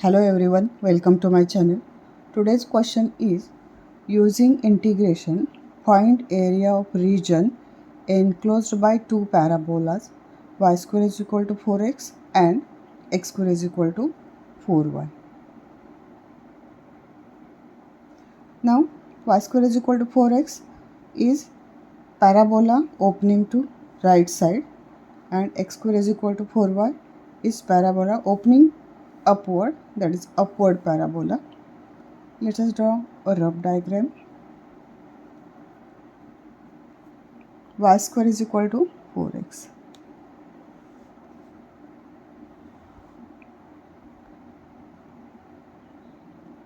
Hello everyone, welcome to my channel. Today's question is, using integration, find area of region enclosed by two parabolas y square is equal to 4x and x square is equal to 4y. Now y square is equal to 4x is parabola opening to right side and x square is equal to 4y is parabola opening upward, that is upward parabola. Let us draw a rough diagram. Y square is equal to 4x.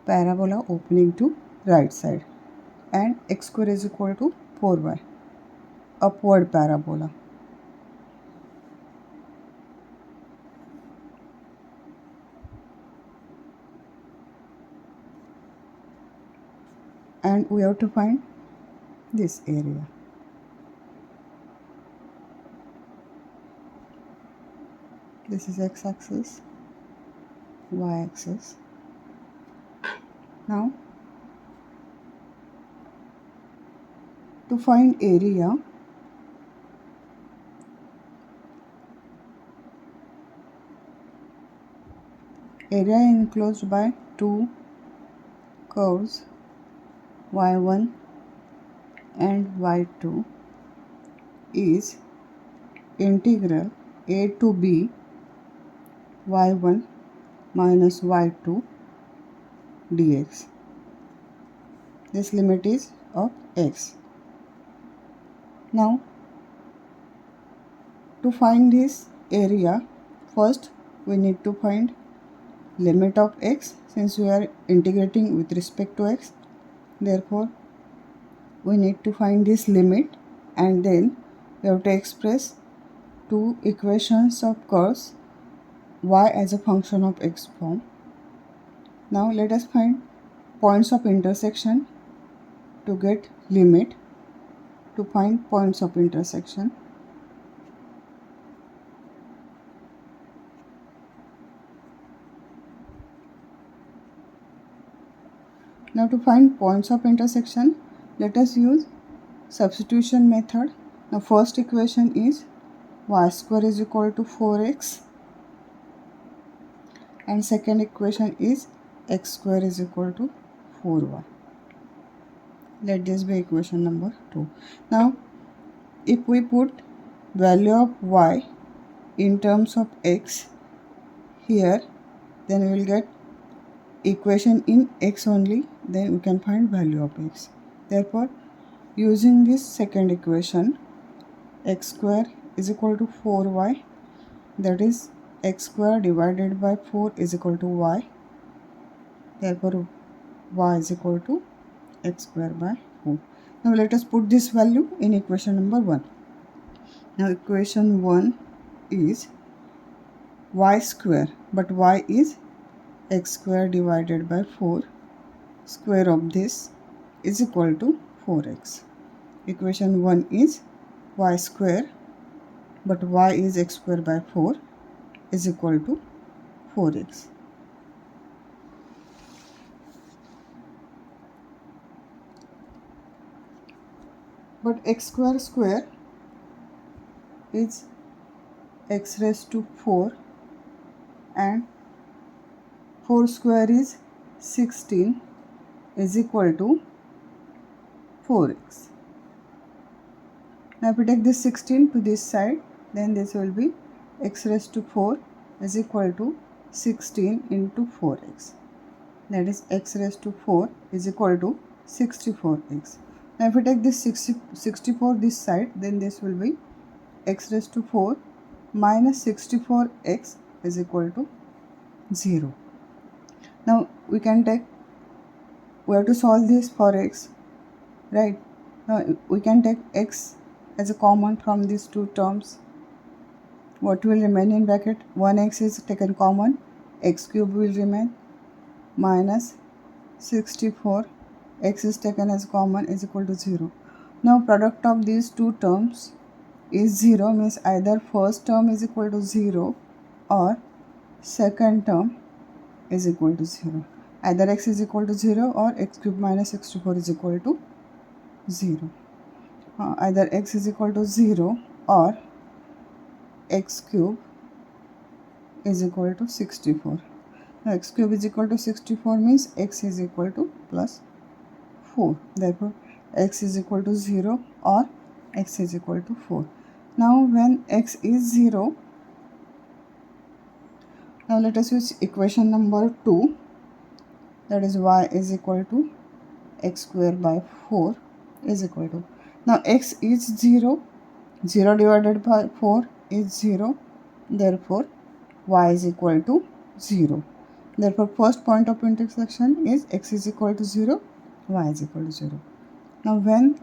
Parabola opening to right side and x square is equal to 4y. Upward parabola. And we have to find this area. This is x-axis, y-axis. Now, to find area, enclosed by two curves y1 and y2 is integral a to b y1 minus y2 dx. This limit is of x. Now, to find this area, first we need to find limit of x, since we are integrating with respect to x. Therefore, we need to find this limit and then we have to express two equations of curves y as a function of x form. Now let us find points of intersection to get limit. To find points of intersection, now to find points of intersection, let us use substitution method. Now first equation is y square is equal to 4x and second equation is x square is equal to 4y. Let this be equation number 2. Now if we put value of y in terms of x here, then we will get equation in x only, then we can find value of x. Therefore, using this second equation, x square is equal to 4y, that is x square divided by 4 is equal to y. Therefore, y is equal to x square by 4. Now let us put this value in equation number 1. Now equation 1 is y square, but y is x square divided by 4, square of this is equal to 4x. Equation 1 is y square, but y is x square by 4 is equal to 4x. But x square is x raised to 4 and 4 square is 16 is equal to 4x. Now if we take this 16 to this side, then this will be x raised to 4 is equal to 16 into 4x. That is x raised to 4 is equal to 64x. Now if we take this 64 this side, then this will be x raised to 4 minus 64x is equal to 0. Now we have to solve this for x, right? Now we can take x as a common from these two terms. What will remain in bracket? 1x is taken common, x cube will remain minus 64, x is taken as common is equal to 0. Now product of these two terms is 0, means either first term is equal to 0 or second term is equal to 0. Either x is equal to 0 or x cube minus 64 is equal to 0. Either x is equal to 0 or x cube is equal to 64. Now x cube is equal to 64 means x is equal to plus 4. Therefore, x is equal to 0 or x is equal to 4. Now when x is 0, now let us use equation number 2, that is y is equal to x square by 4 is equal to, now x is 0, 0 divided by 4 is 0, therefore y is equal to 0. Therefore first point of intersection is x is equal to 0, y is equal to 0. Now when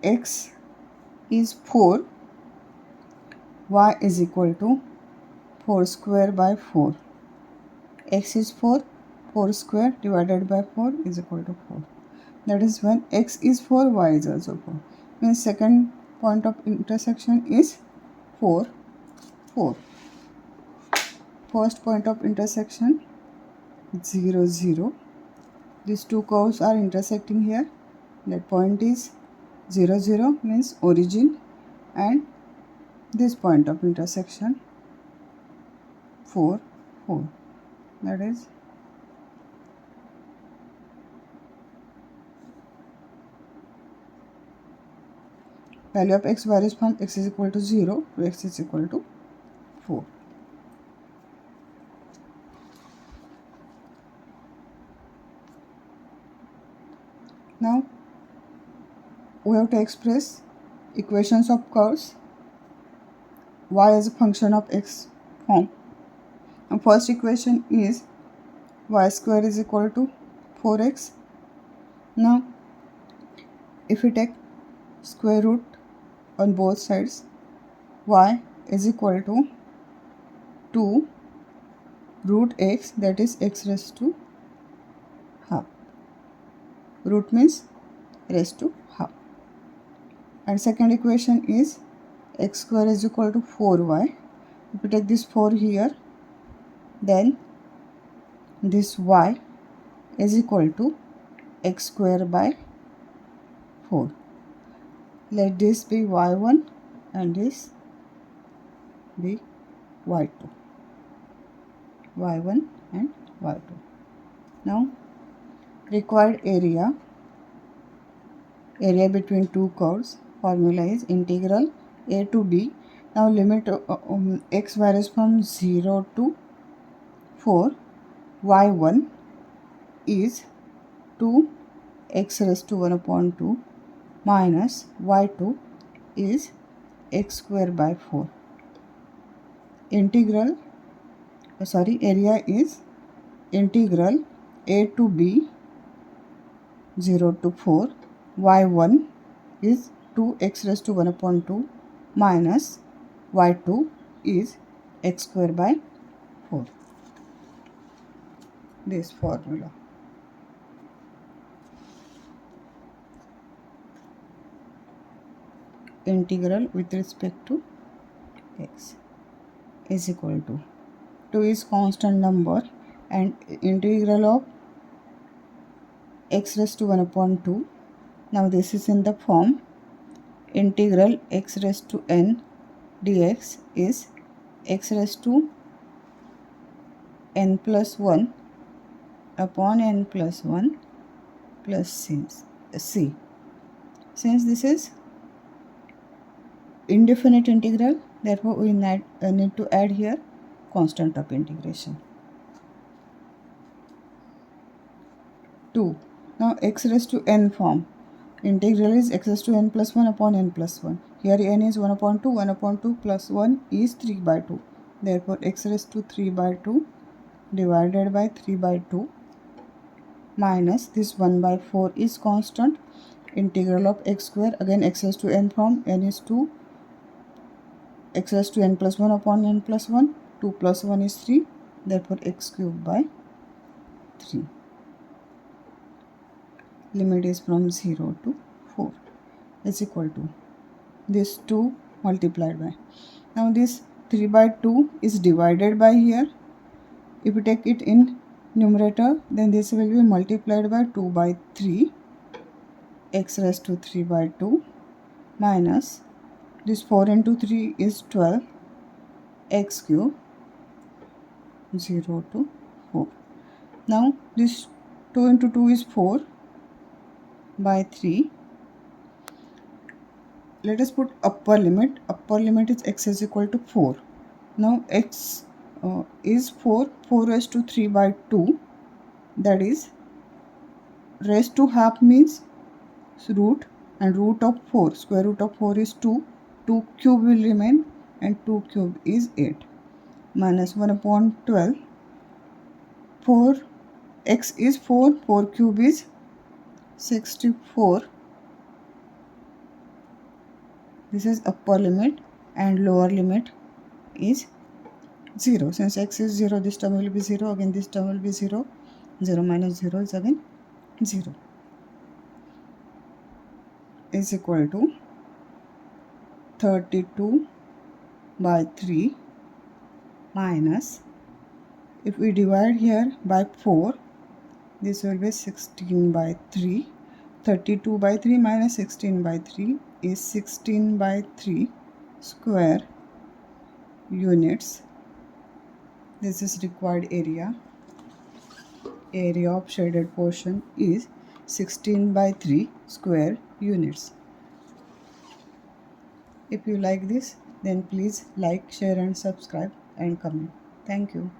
x is 4, y is equal to 4 square by 4. X is 4, 4 square divided by 4 is equal to 4. That is when x is 4, y is also 4. Means second point of intersection is 4, 4. First point of intersection 0, 0. These two curves are intersecting here. That point is 0, 0 means origin, and this point of intersection 4, 4. That is value of x varies from x is equal to 0 to x is equal to 4. Now we have to express equations of curves y as a function of x form. Now first equation is y square is equal to 4x. Now if we take square root on both sides, y is equal to 2 root x, that is x raised to half. Root means raised to half. And second equation is x square is equal to 4y. If we take this 4 here, then this y is equal to x square by 4. Let this be y1 and this be y2. y1 and y2. Now required area between two curves formula is integral a to b. Now limit x varies from 0 to 4. y1 is 2 x raised to 1 upon 2 minus y2 is x square by 4. Integral area is integral a to b 0 to 4. y1 is 2 x raised to 1 upon 2 minus y2 is x square by 4. This formula. Integral with respect to x is equal to 2 is constant number, and integral of x raised to 1 upon 2. Now this is in the form integral x raised to n dx is x raised to n plus 1 upon n plus 1 plus c. Since this is indefinite integral, therefore we need to add here constant of integration 2. Now x raised to n form, integral is x raised to n plus 1 upon n plus 1. Here n is 1 upon 2, 1 upon 2 plus 1 is 3 by 2. Therefore x raised to 3 by 2 divided by 3 by 2 minus this 1 by 4 is constant. Integral of x square, again x raised to n form, n is 2, x raised to n plus 1 upon n plus 1, 2 plus 1 is 3, therefore x cube by 3. Limit is from 0 to 4 is equal to this 2 multiplied by, now this 3 by 2 is divided by here, If we take it in numerator, then this will be multiplied by 2 by 3 x raised to 3 by 2 minus this 4 into 3 is 12 x cube 0 to 4. Now this 2 into 2 is 4 by 3. Let us put upper limit. Upper limit is x is equal to 4. Now x is 4. 4 raised to 3 by 2. That is raised to half means root, and root of 4. Square root of 4 is 2. 2 cube will remain, and 2 cube is 8. Minus 1 upon 12. 4 x is 4. 4 cube is 64. This is upper limit, and lower limit is 0. Since x is 0, this term will be 0. Again this term will be 0. 0 minus 0 is again 0. Is equal to 32 by 3 minus, if we divide here by 4, this will be 16 by 3. 32 by 3 minus 16 by 3 is 16 by 3 square units. This is required area. Area of shaded portion is 16 by 3 square units. If you like this, then please like, share and subscribe and comment. Thank you.